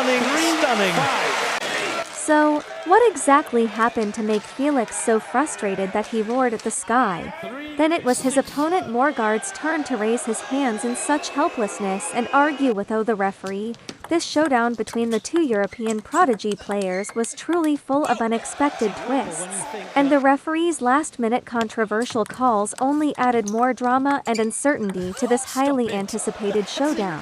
Stunning, stunning. So, what exactly happened to make Felix so frustrated that he roared at the sky? Then it was his opponent Moregard's turn to raise his hands in such helplessness and argue with the referee. This showdown between the two European prodigy players was truly full of unexpected twists, and the referee's last-minute controversial calls only added more drama and uncertainty to this highly anticipated showdown.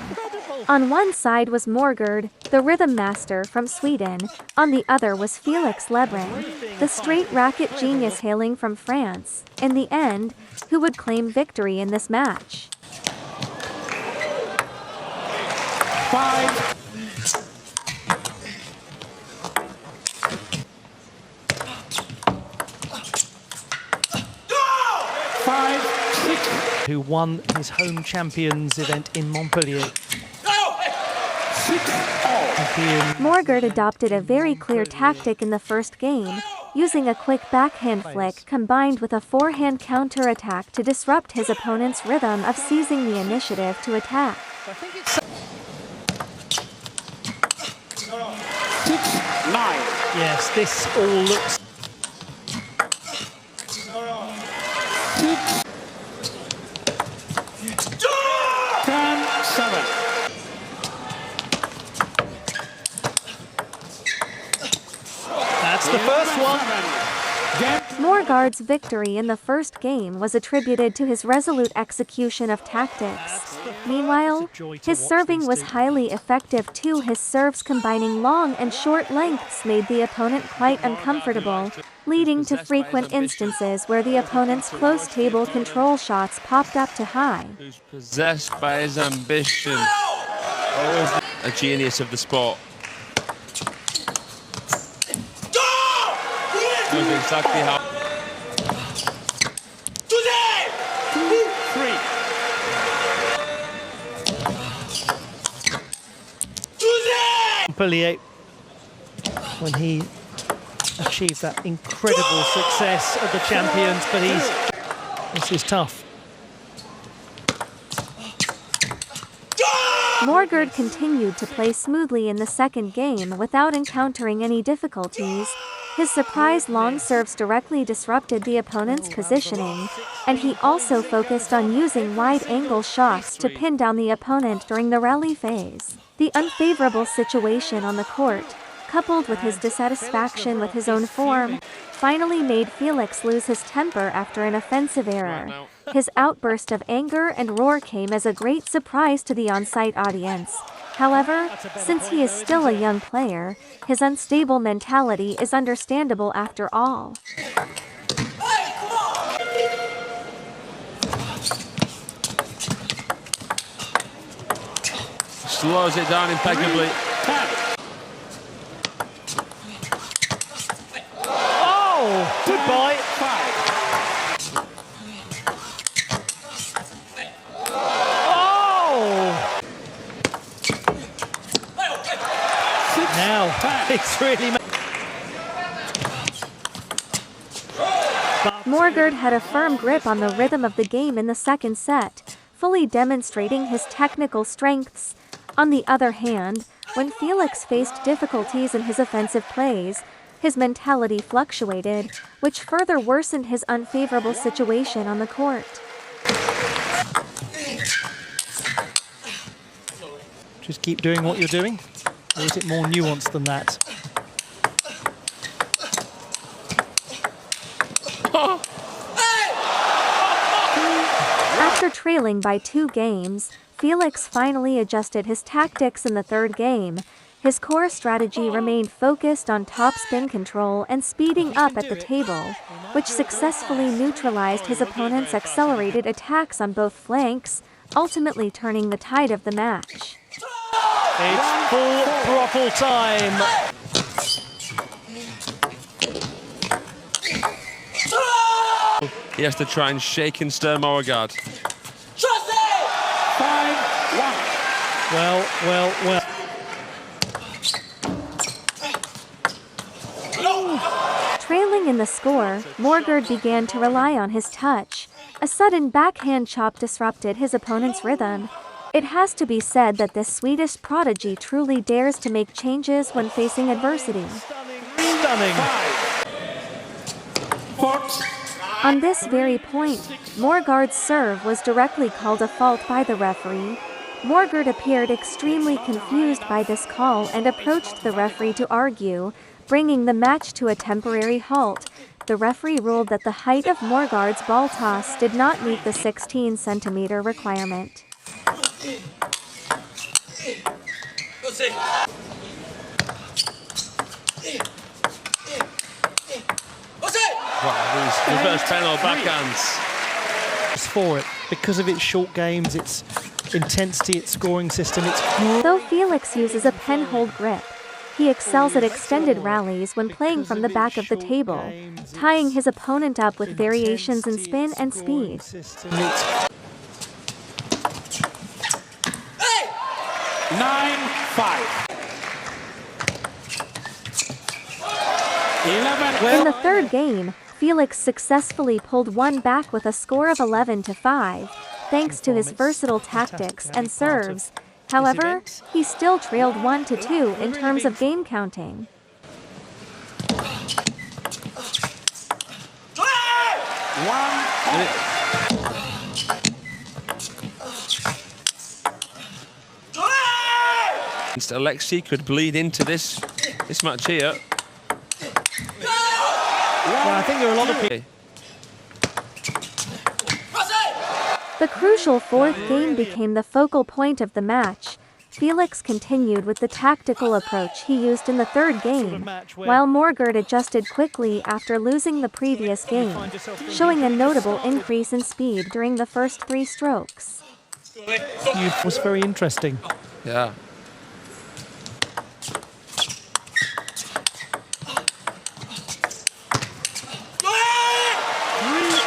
On one side was Möregårdh, the rhythm master from Sweden. On the other was Felix Lebrun, the straight racket genius hailing from France. In the end, who would claim victory in this match? 5. Who won his home champions event in Montpellier. Moregårdh adopted a very clear tactic in the first game, using a quick backhand flick combined with a forehand counter-attack to disrupt his opponent's rhythm of seizing the initiative to attack. 6-9. Yes, this all looks... 10-7. That's the first one. Moregårdh's victory in the first game was attributed to his resolute execution of tactics. Meanwhile, his serving was highly effective too. His serves combining long and short lengths made the opponent quite uncomfortable, leading to frequent instances where the opponent's close table control shots popped up to high. Who's possessed by his ambition. Always a genius of the sport. Knows exactly how. 3. Montpellier, when he achieved that incredible success at the champions, but this is tough. Moregårdh continued to play smoothly in the second game without encountering any difficulties. His surprise long serves directly disrupted the opponent's positioning, and he also focused on using wide-angle shots to pin down the opponent during the rally phase. The unfavorable situation on the court, coupled with his dissatisfaction with his own form, finally made Félix lose his temper after an offensive error. His outburst of anger and roar came as a great surprise to the on-site audience. However, since he is still a young player, his unstable mentality is understandable after all. Slows it down impeccably. Oh, goodbye. 5. Now, it's really... Moregårdh had a firm grip on the rhythm of the game in the second set, fully demonstrating his technical strengths. On the other hand, when Felix faced difficulties in his offensive plays, his mentality fluctuated, which further worsened his unfavorable situation on the court. Just keep doing what you're doing? Or is it more nuanced than that? After trailing by 2 games, Felix finally adjusted his tactics in the third game. His core strategy remained focused on top spin control and speeding up at the table, which successfully neutralized his opponent's accelerated attacks on both flanks, ultimately turning the tide of the match. It's full throttle time. He has to try and shake and stir Moregårdh. 5-1. Well. Trailing in the score, Moregårdh began to rely on his touch. A sudden backhand chop disrupted his opponent's rhythm. It has to be said that this Swedish prodigy truly dares to make changes when facing adversity. Stunning. On this very point, Moregard's serve was directly called a fault by the referee. Moregard appeared extremely confused by this call and approached the referee to argue, bringing the match to a temporary halt. The referee ruled that the height of Moregard's ball toss did not meet the 16-centimeter requirement. Wow, these reverse penalty backhands. It's for it because of its short games, its intensity, its scoring system. Though Felix uses a pen-hold grip, he excels at extended rallies when playing from the back of the table, tying his opponent up with variations in spin and speed. 9-5. In the third game, Felix successfully pulled one back with a score of 11-5, thanks to his versatile tactics and serves. However, he still trailed 1-2 in terms of game counting. Alexei could bleed into this match here. Well, I think there are a lot of people. The crucial fourth game became the focal point of the match. Felix continued with the tactical approach he used in the third game, while Moregard adjusted quickly after losing the previous game, showing a notable increase in speed during the first 3 strokes. It was very interesting. Yeah.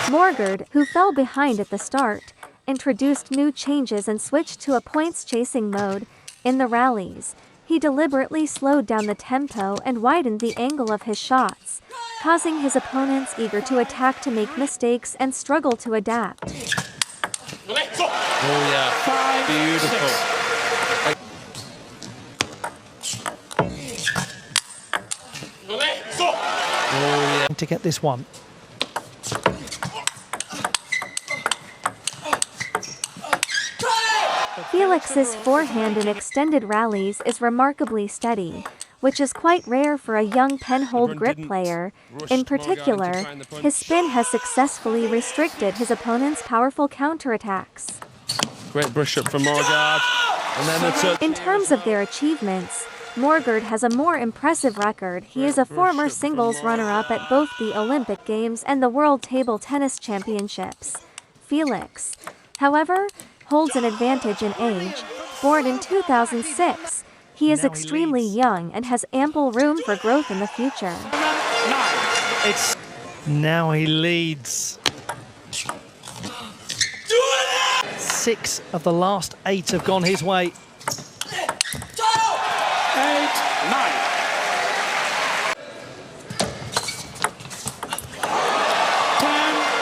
Moregard, who fell behind at the start, introduced new changes and switched to a points-chasing mode. In the rallies, he deliberately slowed down the tempo and widened the angle of his shots, causing his opponents eager to attack to make mistakes and struggle to adapt. Oh yeah, beautiful. Oh yeah. To get this one. Felix's forehand in extended rallies is remarkably steady, which is quite rare for a young pen-hold grip player. In particular, his spin has successfully restricted his opponent's powerful counterattacks. Great brush up from Möregårdh. And then in terms of their achievements, Moregard has a more impressive record. He is a former singles runner-up at both the Olympic Games and the World Table Tennis Championships. Felix, however, holds an advantage in age. Born in 2006, he is extremely young and has ample room for growth in the future. Now he leads. 6 of the last 8 have gone his way. 8-9.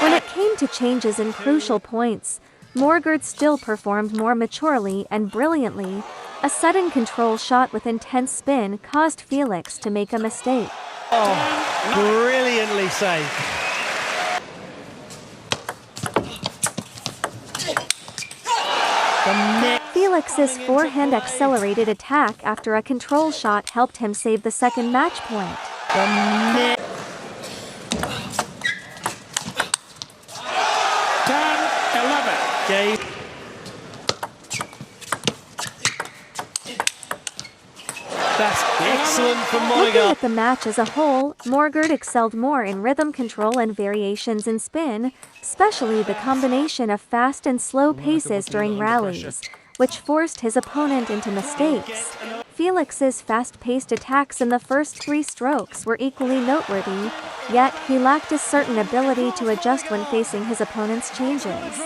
When it came to changes in crucial points, Moregard still performed more maturely and brilliantly. A sudden control shot with intense spin caused Felix to make a mistake. Oh, brilliantly saved. Felix's forehand accelerated attack after a control shot helped him save the second match point. That's excellent from Looking Moregårdh. at the match as a whole, Moregard excelled more in rhythm control and variations in spin, especially the combination of fast and slow paces during rallies, which forced his opponent into mistakes. Felix's fast-paced attacks in the first 3 strokes were equally noteworthy, yet he lacked a certain ability to adjust when facing his opponent's changes.